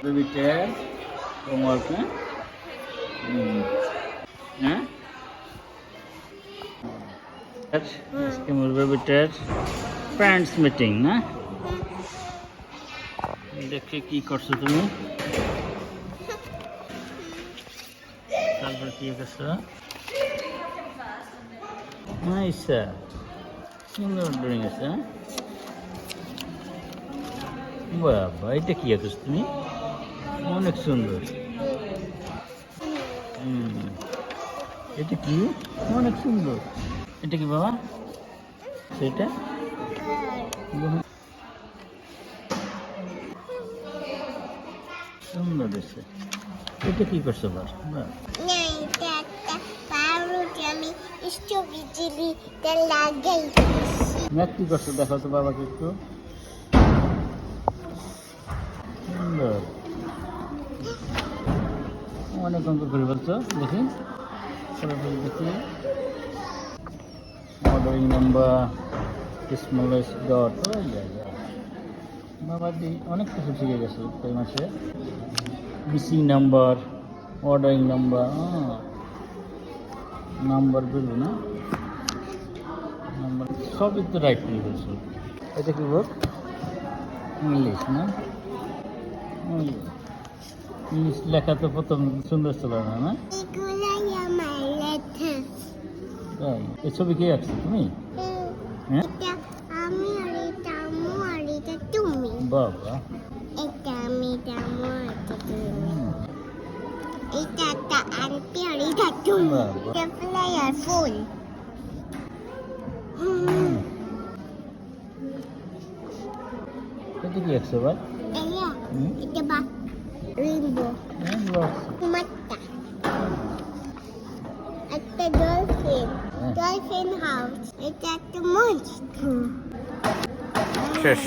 baby cat homework হ্যাঁ আজকে আমার বেবিটার প্যারেন্টস মিটিং না দেখে কি করছো তুমি তারপর কি করছো নাইসা সুন্দর ড্রয়িং আছে বাবা এটা কি আঁকছ তুমি অনেক সুন্দর এটা কি অনেক সুন্দর এটা কি বাবা সেটা সুন্দর আছে এটা কি করছো বাবা ম্যাথ কি করছো দেখো তো বাবাকে একটু সুন্দর অনেক অঙ্ক করে বলছো দেখি দেখি অর্ডারিং নাম্বার স্মলেস্ট ডট বাবা দি অনেক কিছু শিখে গেছে তাই মাসে missing number ordering number number বলবো না নাম্বার সবই তো রাইট করে বলছো এটা কি বল ইংলিশ না ইংলিশ লেখা তো প্রথম সুন্দর ছিল না তাই এই ছবি কে আঁকছো তুমি হ্যাঁ বাবা এটা কি আঁকছো ভাই Rainbow. Mata. At the dolphin. Dolphin house. It's at the monster. শেষ